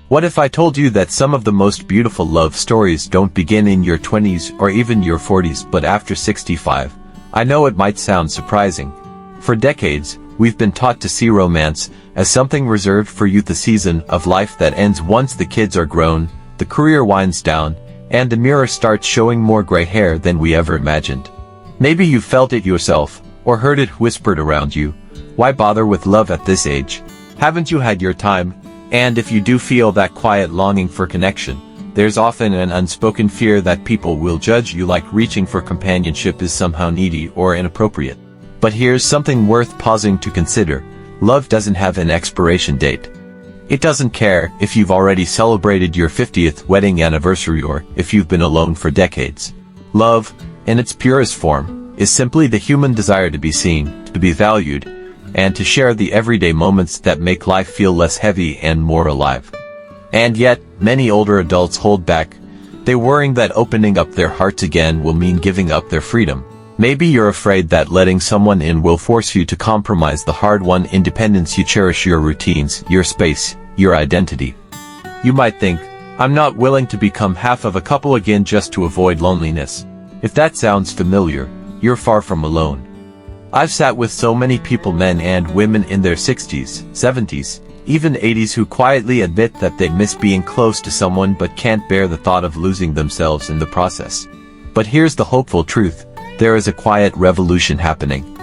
What if I told you that some of the most beautiful love stories don't begin in your 20s or even your 40s but after 65? I know it might sound surprising. For decades, we've been taught to see romance as something reserved for youth, a season of life that ends once the kids are grown, the career winds down, and the mirror starts showing more gray hair than we ever imagined. Maybe you felt it yourself, or heard it whispered around you. Why bother with love at this age? Haven't you had your time? And if you do feel that quiet longing for connection, there's often an unspoken fear that people will judge you, like reaching for companionship is somehow needy or inappropriate. But here's something worth pausing to consider. Love doesn't have an expiration date. It doesn't care if you've already celebrated your 50th wedding anniversary or if you've been alone for decades. Love, in its purest form, is simply the human desire to be seen, to be valued, and to share the everyday moments that make life feel less heavy and more alive. And yet, many older adults hold back. They're worrying that opening up their hearts again will mean giving up their freedom. Maybe you're afraid that letting someone in will force you to compromise the hard-won independence you cherish, your routines, your space, your identity. You might think, I'm not willing to become half of a couple again just to avoid loneliness. If that sounds familiar, you're far from alone. I've sat with so many people, men and women in their 60s, 70s, even 80s, who quietly admit that they miss being close to someone but can't bear the thought of losing themselves in the process. But here's the hopeful truth. There is a quiet revolution happening.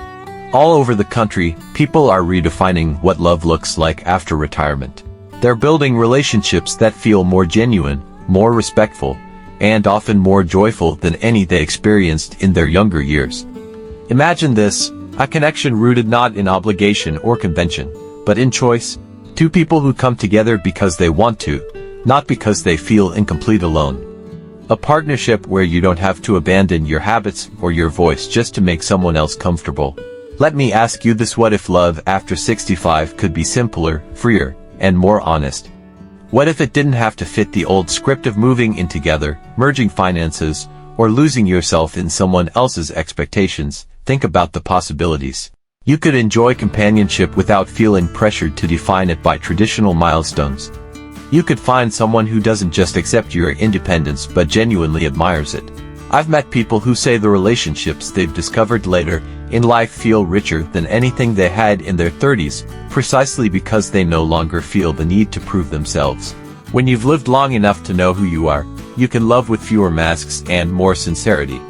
All over the country, people are redefining what love looks like after retirement. They're building relationships that feel more genuine, more respectful, and often more joyful than any they experienced in their younger years. Imagine this, a connection rooted not in obligation or convention, but in choice. Two people who come together because they want to, not because they feel incomplete alone. A partnership where you don't have to abandon your habits or your voice just to make someone else comfortable. Let me ask you this: what if love after 65 could be simpler, freer, and more honest? What if it didn't have to fit the old script of moving in together, merging finances, or losing yourself in someone else's expectations? Think about the possibilities. You could enjoy companionship without feeling pressured to define it by traditional milestones. You could find someone who doesn't just accept your independence but genuinely admires it. I've met people who say the relationships they've discovered later in life feel richer than anything they had in their 30s, precisely because they no longer feel the need to prove themselves. When you've lived long enough to know who you are, you can love with fewer masks and more sincerity.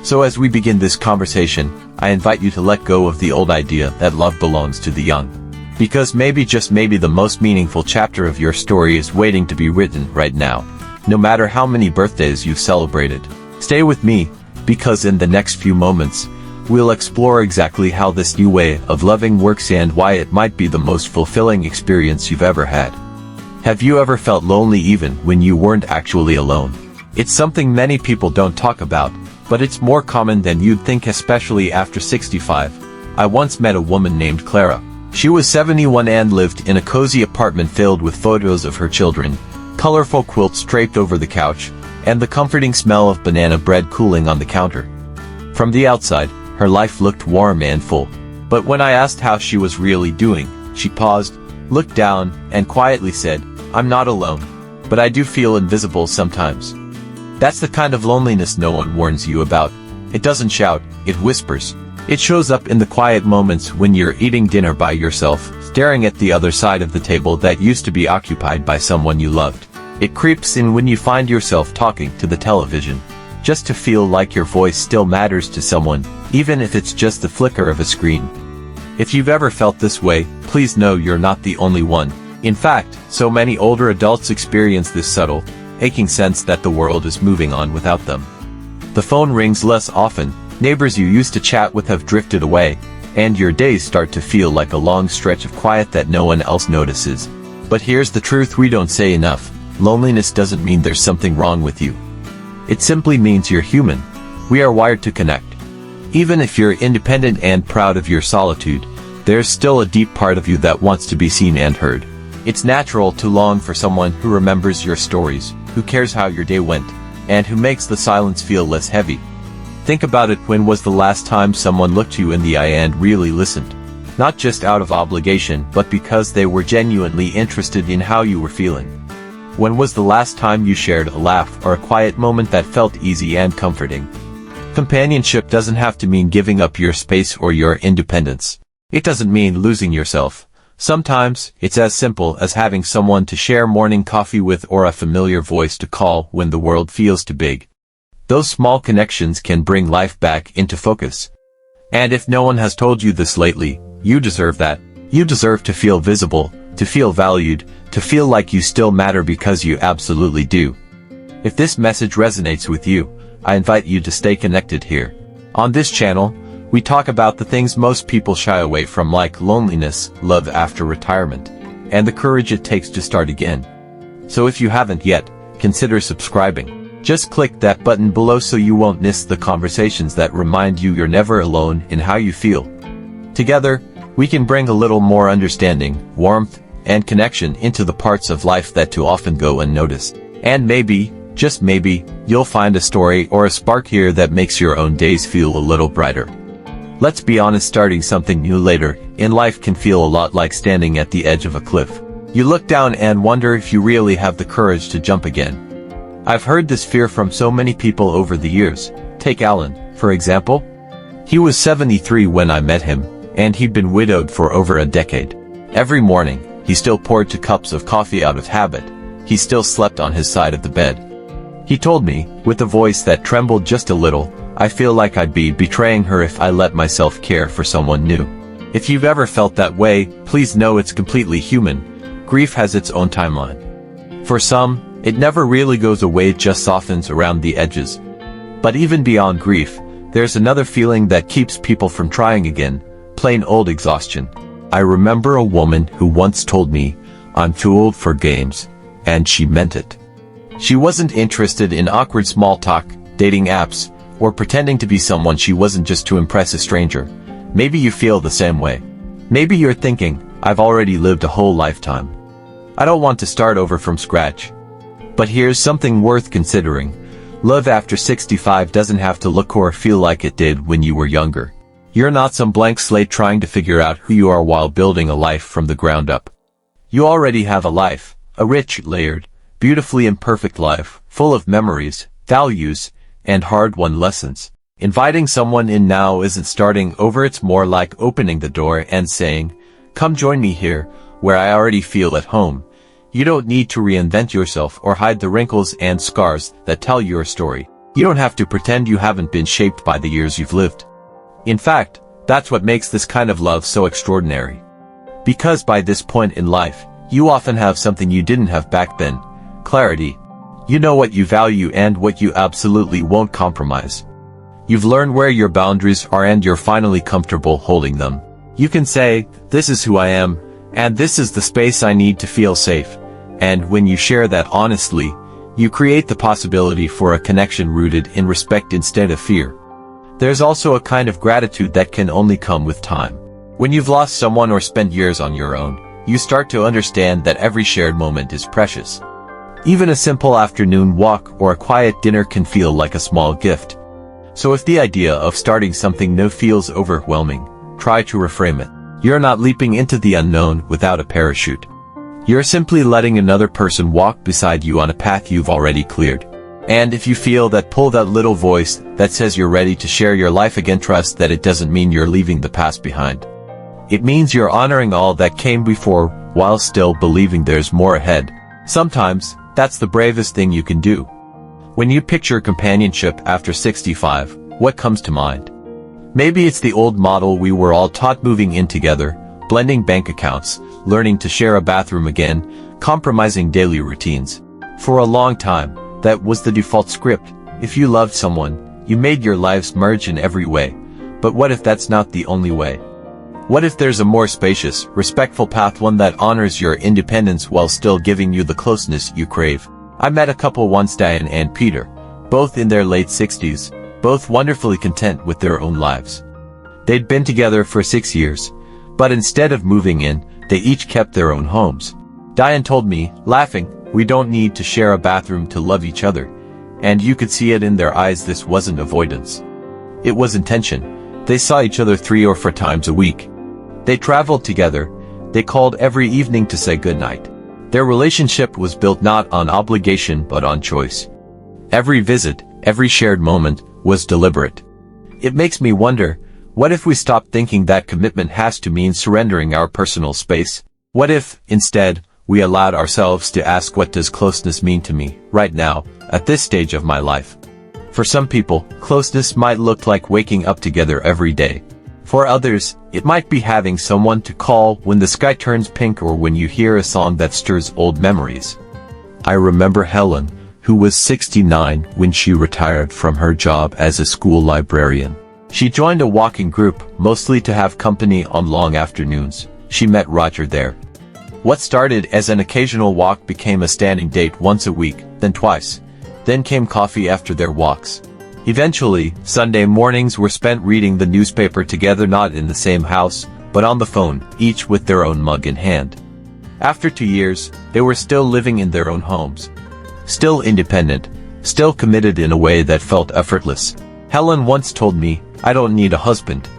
So as we begin this conversation, I invite you to let go of the old idea that love belongs to the young. Because maybe, just maybe, the most meaningful chapter of your story is waiting to be written right now. No matter how many birthdays you've celebrated. Stay with me, because in the next few moments, we'll explore exactly how this new way of loving works and why it might be the most fulfilling experience you've ever had. Have you ever felt lonely even when you weren't actually alone? It's something many people don't talk about, but it's more common than you'd think, especially after 65. I once met a woman named Clara. She was 71 and lived in a cozy apartment filled with photos of her children, colorful quilts draped over the couch, and the comforting smell of banana bread cooling on the counter. From the outside, her life looked warm and full. But when I asked how she was really doing, she paused, looked down, and quietly said, "I'm not alone, but I do feel invisible sometimes." That's the kind of loneliness no one warns you about. It doesn't shout, it whispers. It shows up in the quiet moments when you're eating dinner by yourself, staring at the other side of the table that used to be occupied by someone you loved. It creeps in when you find yourself talking to the television, just to feel like your voice still matters to someone, even if it's just the flicker of a screen. If you've ever felt this way, please know you're not the only one. In fact, so many older adults experience this subtle, aching sense that the world is moving on without them. The phone rings less often, neighbors you used to chat with have drifted away, and your days start to feel like a long stretch of quiet that no one else notices. But here's the truth we don't say enough: loneliness doesn't mean there's something wrong with you. It simply means you're human. We are wired to connect. Even if you're independent and proud of your solitude, there's still a deep part of you that wants to be seen and heard. It's natural to long for someone who remembers your stories, who cares how your day went, and who makes the silence feel less heavy. Think about it: when was the last time someone looked you in the eye and really listened? Not just out of obligation, but because they were genuinely interested in how you were feeling. When was the last time you shared a laugh or a quiet moment that felt easy and comforting? Companionship doesn't have to mean giving up your space or your independence. It doesn't mean losing yourself. Sometimes, it's as simple as having someone to share morning coffee with or a familiar voice to call when the world feels too big. Those small connections can bring life back into focus. And if no one has told you this lately, you deserve that. You deserve to feel visible, to feel valued, to feel like you still matter because you absolutely do. If this message resonates with you, I invite you to stay connected here. On this channel, we talk about the things most people shy away from, like loneliness, love after retirement, and the courage it takes to start again. So if you haven't yet, consider subscribing. Just click that button below so you won't miss the conversations that remind you you're never alone in how you feel. Together, we can bring a little more understanding, warmth, and connection into the parts of life that too often go unnoticed. And maybe, just maybe, you'll find a story or a spark here that makes your own days feel a little brighter. Let's be honest, starting something new later in life can feel a lot like standing at the edge of a cliff. You look down and wonder if you really have the courage to jump again. I've heard this fear from so many people over the years. Take Alan, for example. He was 73 when I met him, and he'd been widowed for over a decade. Every morning, he still poured 2 cups of coffee out of habit. He still slept on his side of the bed. He told me, with a voice that trembled just a little, "I feel like I'd be betraying her if I let myself care for someone new." If you've ever felt that way, please know it's completely human. Grief has its own timeline. For some, it never really goes away, it just softens around the edges. But even beyond grief, there's another feeling that keeps people from trying again: plain old exhaustion. I remember a woman who once told me, "I'm too old for games," and she meant it. She wasn't interested in awkward small talk, dating apps, or pretending to be someone she wasn't just to impress a stranger. Maybe you feel the same way. Maybe you're thinking, "I've already lived a whole lifetime. I don't want to start over from scratch." But here's something worth considering. Love after 65 doesn't have to look or feel like it did when you were younger. You're not some blank slate trying to figure out who you are while building a life from the ground up. You already have a life, a rich, layered, beautifully imperfect life, full of memories, values, and hard-won lessons. Inviting someone in now isn't starting over, it's more like opening the door and saying, "Come join me here, where I already feel at home." You don't need to reinvent yourself or hide the wrinkles and scars that tell your story. You don't have to pretend you haven't been shaped by the years you've lived. In fact, that's what makes this kind of love so extraordinary. Because by this point in life, you often have something you didn't have back then: clarity. You know what you value and what you absolutely won't compromise. You've learned where your boundaries are and you're finally comfortable holding them. You can say, "This is who I am, and this is the space I need to feel safe." And when you share that honestly, you create the possibility for a connection rooted in respect instead of fear. There's also a kind of gratitude that can only come with time. When you've lost someone or spent years on your own, you start to understand that every shared moment is precious. Even a simple afternoon walk or a quiet dinner can feel like a small gift. So if the idea of starting something new feels overwhelming, try to reframe it. You're not leaping into the unknown without a parachute. You're simply letting another person walk beside you on a path you've already cleared. And if you feel that pull, that little voice that says you're ready to share your life again, trust that it doesn't mean you're leaving the past behind. It means you're honoring all that came before while still believing there's more ahead. Sometimes, that's the bravest thing you can do. When you picture companionship after 65, what comes to mind? Maybe it's the old model we were all taught: moving in together, blending bank accounts, learning to share a bathroom again, compromising daily routines. For a long time, that was the default script. If you loved someone, you made your lives merge in every way. But what if that's not the only way? What if there's a more spacious, respectful path, one that honors your independence while still giving you the closeness you crave? I met a couple once, Diane and Peter, both in their late 60s, both wonderfully content with their own lives. They'd been together for 6 years, but instead of moving in, they each kept their own homes. Diane told me, laughing, "We don't need to share a bathroom to love each other." And you could see it in their eyes. This wasn't avoidance. It was intention. They saw each other 3 or 4 times a week. They traveled together. They called every evening to say goodnight. Their relationship was built not on obligation but on choice. Every visit, every shared moment, was deliberate. It makes me wonder, what if we stopped thinking that commitment has to mean surrendering our personal space? What if, instead, we allowed ourselves to ask, what does closeness mean to me, right now, at this stage of my life? For some people, closeness might look like waking up together every day. For others, it might be having someone to call when the sky turns pink or when you hear a song that stirs old memories. I remember Helen, who was 69 when she retired from her job as a school librarian. She joined a walking group, mostly to have company on long afternoons. She met Roger there. What started as an occasional walk became a standing date once a week, then twice. Then came coffee after their walks. Eventually, Sunday mornings were spent reading the newspaper together, not in the same house, but on the phone, each with their own mug in hand. After 2 years, they were still living in their own homes. Still independent, still committed in a way that felt effortless. Helen once told me, "I don't need a husband.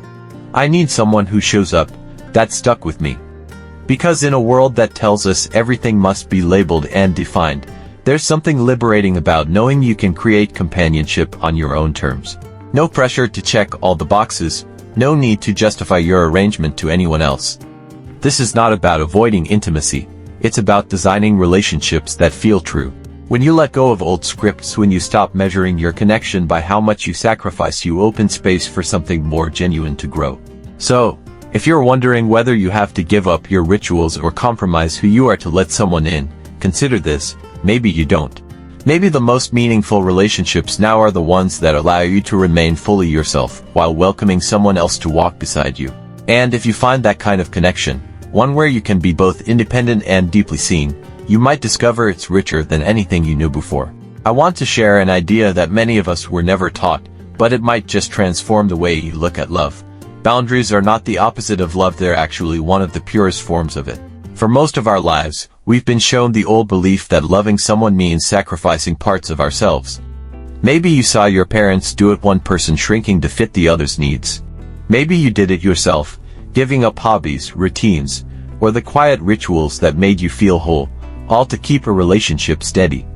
I need someone who shows up." That stuck with me. Because in a world that tells us everything must be labeled and defined, there's something liberating about knowing you can create companionship on your own terms. No pressure to check all the boxes, no need to justify your arrangement to anyone else. This is not about avoiding intimacy, it's about designing relationships that feel true. When you let go of old scripts, when you stop measuring your connection by how much you sacrifice, you open space for something more genuine to grow. So, if you're wondering whether you have to give up your rituals or compromise who you are to let someone in, consider this. Maybe you don't. Maybe the most meaningful relationships now are the ones that allow you to remain fully yourself, while welcoming someone else to walk beside you. And if you find that kind of connection, one where you can be both independent and deeply seen, you might discover it's richer than anything you knew before. I want to share an idea that many of us were never taught, but it might just transform the way you look at love. Boundaries are not the opposite of love, they're actually one of the purest forms of it. For most of our lives, we've been shown the old belief that loving someone means sacrificing parts of ourselves. Maybe you saw your parents do it, one person shrinking to fit the other's needs. Maybe you did it yourself, giving up hobbies, routines, or the quiet rituals that made you feel whole, all to keep a relationship steady.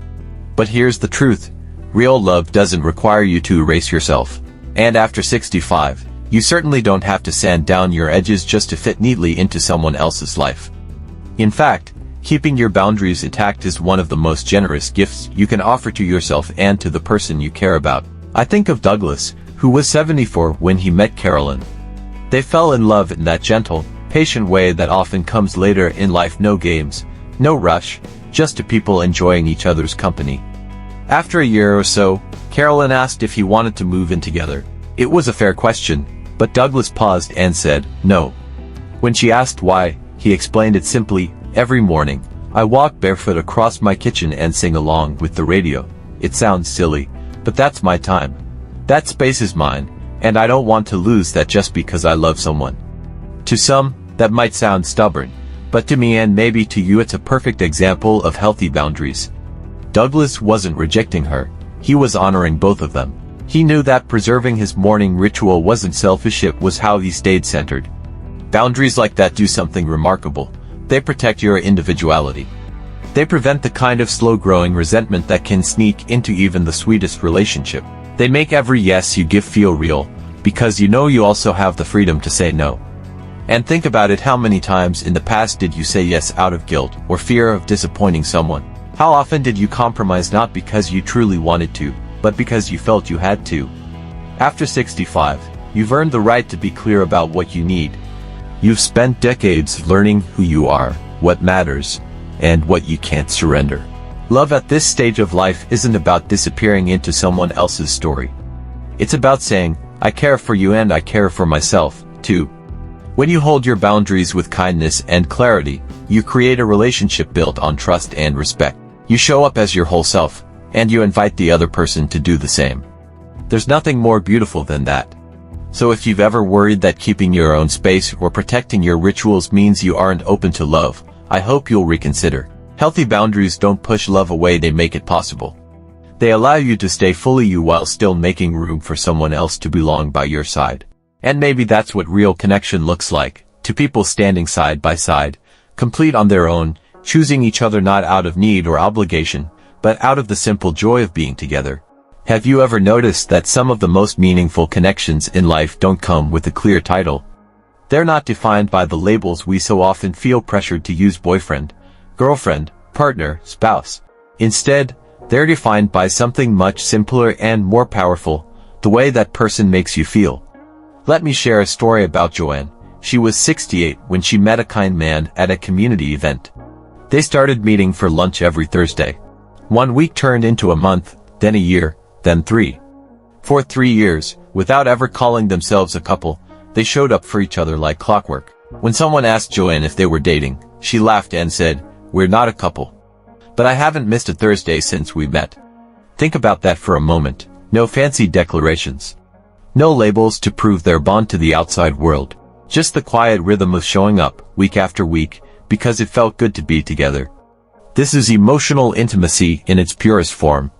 But here's the truth. Real love doesn't require you to erase yourself. And after 65, you certainly don't have to sand down your edges just to fit neatly into someone else's life. In fact, keeping your boundaries intact is one of the most generous gifts you can offer to yourself and to the person you care about. I think of Douglas, who was 74 when he met Carolyn. They fell in love in that gentle, patient way that often comes later in life. No games, no rush, just two people enjoying each other's company. After a year or so, Carolyn asked if he wanted to move in together. It was a fair question, but Douglas paused and said, no. When she asked why, he explained it simply, every morning, I walk barefoot across my kitchen and sing along with the radio. It sounds silly, but that's my time. That space is mine, and I don't want to lose that just because I love someone. To some, that might sound stubborn, but to me and maybe to you it's a perfect example of healthy boundaries. Douglas wasn't rejecting her, he was honoring both of them. He knew that preserving his morning ritual wasn't selfish, it was how he stayed centered. Boundaries like that do something remarkable. They protect your individuality. They prevent the kind of slow-growing resentment that can sneak into even the sweetest relationship. They make every yes you give feel real, because you know you also have the freedom to say no. And think about it, how many times in the past did you say yes out of guilt or fear of disappointing someone? How often did you compromise not because you truly wanted to, but because you felt you had to? After 65, you've earned the right to be clear about what you need. You've spent decades learning who you are, what matters, and what you can't surrender. Love at this stage of life isn't about disappearing into someone else's story. It's about saying, I care for you and I care for myself, too. When you hold your boundaries with kindness and clarity, you create a relationship built on trust and respect. You show up as your whole self, and you invite the other person to do the same. There's nothing more beautiful than that. So if you've ever worried that keeping your own space or protecting your rituals means you aren't open to love, I hope you'll reconsider. Healthy boundaries don't push love away, they make it possible. They allow you to stay fully you while still making room for someone else to belong by your side. And maybe that's what real connection looks like, two people standing side by side, complete on their own, choosing each other not out of need or obligation, but out of the simple joy of being together. Have you ever noticed that some of the most meaningful connections in life don't come with a clear title? They're not defined by the labels we so often feel pressured to use: boyfriend, girlfriend, partner, spouse. Instead, they're defined by something much simpler and more powerful: the way that person makes you feel. Let me share a story about Joanne. She was 68 when she met a kind man at a community event. They started meeting for lunch every Thursday. 1 week turned into a month, then a year, then 3. For 3 years, without ever calling themselves a couple, they showed up for each other like clockwork. When someone asked Joanne if they were dating, she laughed and said, "We're not a couple. But I haven't missed a Thursday since we met." Think about that for a moment. No fancy declarations. No labels to prove their bond to the outside world. Just the quiet rhythm of showing up, week after week, because it felt good to be together. This is emotional intimacy in its purest form.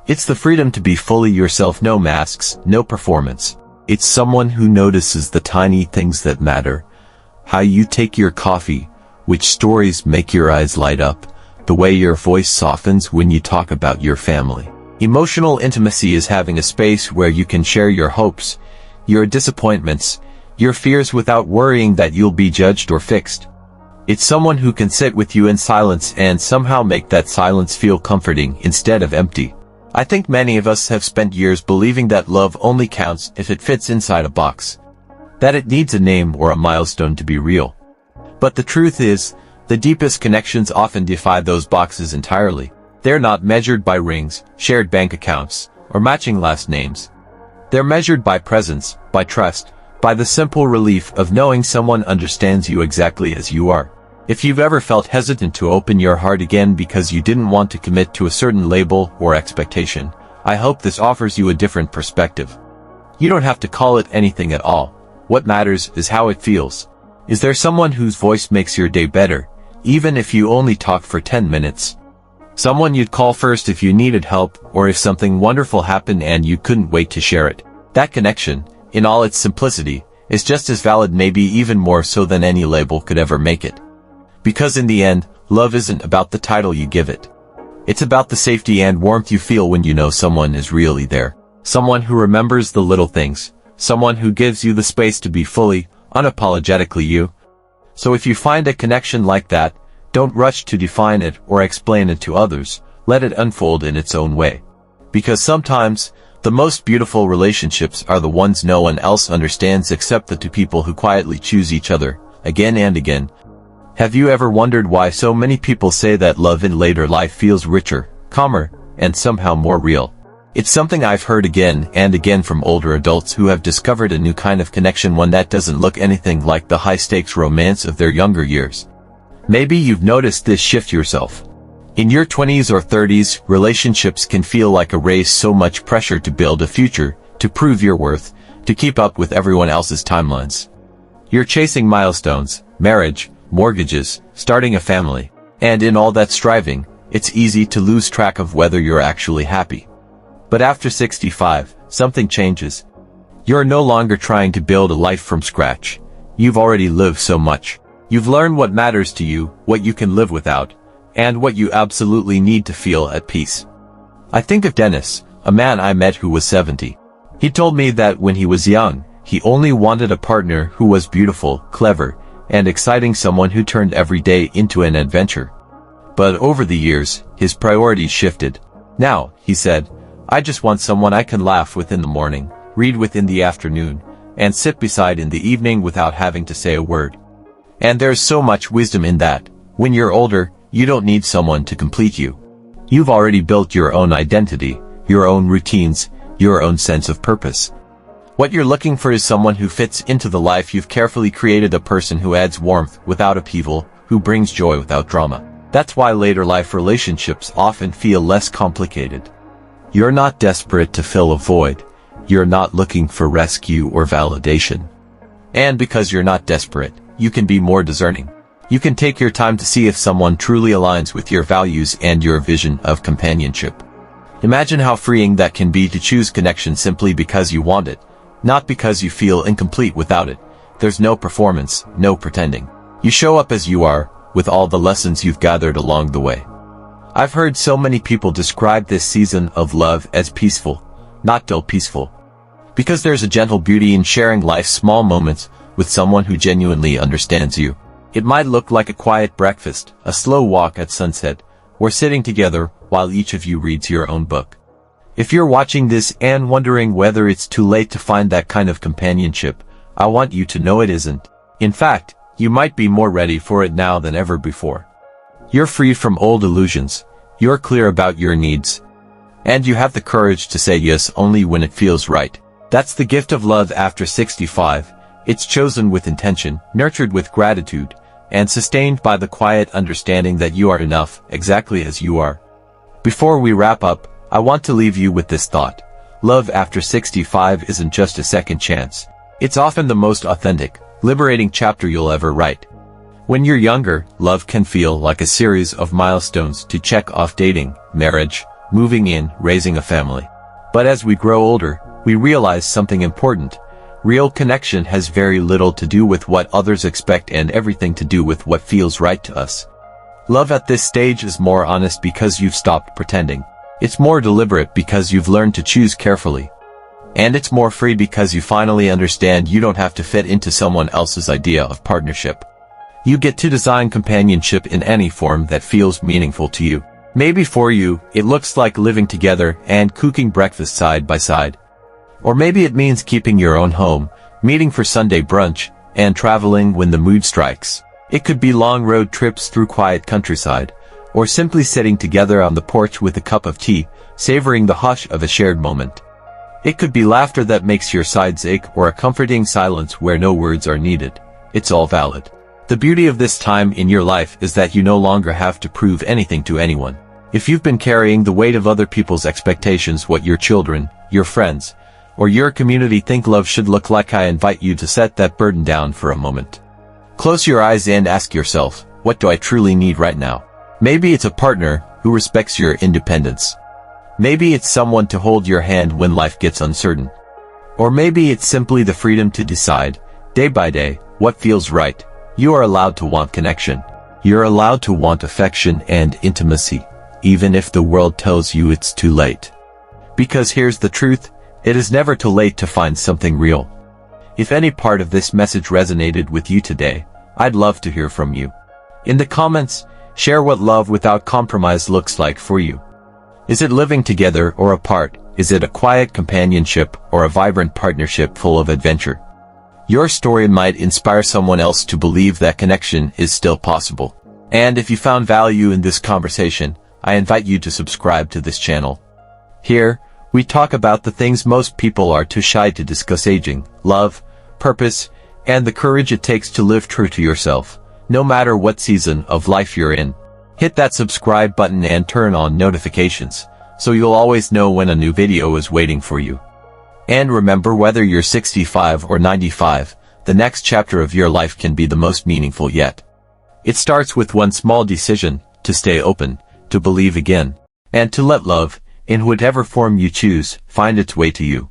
It's the freedom to be fully yourself, no masks, no performance. It's someone who notices the tiny things that matter. How you take your coffee, which stories make your eyes light up, the way your voice softens when you talk about your family. Emotional intimacy is having a space where you can share your hopes, your disappointments, your fears without worrying that you'll be judged or fixed. It's someone who can sit with you in silence and somehow make that silence feel comforting instead of empty. I think many of us have spent years believing that love only counts if it fits inside a box, that it needs a name or a milestone to be real. But the truth is, the deepest connections often defy those boxes entirely. They're not measured by rings, shared bank accounts, or matching last names. They're measured by presence, by trust, by the simple relief of knowing someone understands you exactly as you are. If you've ever felt hesitant to open your heart again because you didn't want to commit to a certain label or expectation, I hope this offers you a different perspective. You don't have to call it anything at all. What matters is how it feels. Is there someone whose voice makes your day better, even if you only talk for 10 minutes? Someone you'd call first if you needed help, or if something wonderful happened and you couldn't wait to share it. That connection, in all its simplicity, is just as valid, maybe even more so than any label could ever make it. Because in the end, love isn't about the title you give it. It's about the safety and warmth you feel when you know someone is really there. Someone who remembers the little things. Someone who gives you the space to be fully, unapologetically you. So if you find a connection like that, don't rush to define it or explain it to others. Let it unfold in its own way. Because sometimes, the most beautiful relationships are the ones no one else understands except the two people who quietly choose each other, again and again. Have you ever wondered why so many people say that love in later life feels richer, calmer, and somehow more real? It's something I've heard again and again from older adults who have discovered a new kind of connection, one that doesn't look anything like the high-stakes romance of their younger years. Maybe you've noticed this shift yourself. In your 20s or 30s, relationships can feel like a race, so much pressure to build a future, to prove your worth, to keep up with everyone else's timelines. You're chasing milestones, marriage, mortgages, starting a family. And in all that striving, it's easy to lose track of whether you're actually happy. But after 65, something changes. You're no longer trying to build a life from scratch. You've already lived so much. You've learned what matters to you, what you can live without, and what you absolutely need to feel at peace. I think of Dennis, a man I met who was 70. He told me that when he was young, he only wanted a partner who was beautiful, clever, and exciting, someone who turned every day into an adventure. But over the years, his priorities shifted. Now, he said, I just want someone I can laugh with in the morning, read with in the afternoon, and sit beside in the evening without having to say a word. And there's so much wisdom in that. When you're older, you don't need someone to complete you. You've already built your own identity, your own routines, your own sense of purpose. What you're looking for is someone who fits into the life you've carefully created, a person who adds warmth without upheaval, who brings joy without drama. That's why later life relationships often feel less complicated. You're not desperate to fill a void. You're not looking for rescue or validation. And because you're not desperate, you can be more discerning. You can take your time to see if someone truly aligns with your values and your vision of companionship. Imagine how freeing that can be, to choose connection simply because you want it, not because you feel incomplete without it. There's no performance, no pretending. You show up as you are, with all the lessons you've gathered along the way. I've heard so many people describe this season of love as peaceful, not dull peaceful. Because there's a gentle beauty in sharing life's small moments with someone who genuinely understands you. It might look like a quiet breakfast, a slow walk at sunset, or sitting together while each of you reads your own book. If you're watching this and wondering whether it's too late to find that kind of companionship, I want you to know it isn't. In fact, you might be more ready for it now than ever before. You're free from old illusions, you're clear about your needs, and you have the courage to say yes only when it feels right. That's the gift of love after 65. It's chosen with intention, nurtured with gratitude, and sustained by the quiet understanding that you are enough, exactly as you are. Before we wrap up, I want to leave you with this thought. Love after 65 isn't just a second chance. It's often the most authentic, liberating chapter you'll ever write. When you're younger, love can feel like a series of milestones to check off: dating, marriage, moving in, raising a family. But as we grow older, we realize something important. Real connection has very little to do with what others expect and everything to do with what feels right to us. Love at this stage is more honest because you've stopped pretending. It's more deliberate because you've learned to choose carefully. And it's more free because you finally understand you don't have to fit into someone else's idea of partnership. You get to design companionship in any form that feels meaningful to you. Maybe for you, it looks like living together and cooking breakfast side by side. Or maybe it means keeping your own home, meeting for Sunday brunch, and traveling when the mood strikes. It could be long road trips through quiet countryside, or simply sitting together on the porch with a cup of tea, savoring the hush of a shared moment. It could be laughter that makes your sides ache, or a comforting silence where no words are needed. It's all valid. The beauty of this time in your life is that you no longer have to prove anything to anyone. If you've been carrying the weight of other people's expectations, what your children, your friends, or your community think love should look like, I invite you to set that burden down for a moment. Close your eyes and ask yourself, what do I truly need right now? Maybe it's a partner who respects your independence. Maybe it's someone to hold your hand when life gets uncertain. Or maybe it's simply the freedom to decide, day by day, what feels right. You are allowed to want connection. You're allowed to want affection and intimacy, even if the world tells you it's too late. Because here's the truth, it is never too late to find something real. If any part of this message resonated with you today, I'd love to hear from you. In the comments, share what love without compromise looks like for you. Is it living together or apart? Is it a quiet companionship or a vibrant partnership full of adventure? Your story might inspire someone else to believe that connection is still possible. And if you found value in this conversation, I invite you to subscribe to this channel. Here, we talk about the things most people are too shy to discuss: aging, love, purpose, and the courage it takes to live true to yourself, no matter what season of life you're in. Hit that subscribe button and turn on notifications, so you'll always know when a new video is waiting for you. And remember, whether you're 65 or 95, the next chapter of your life can be the most meaningful yet. It starts with one small decision: to stay open, to believe again, and to let love, in whatever form you choose, find its way to you.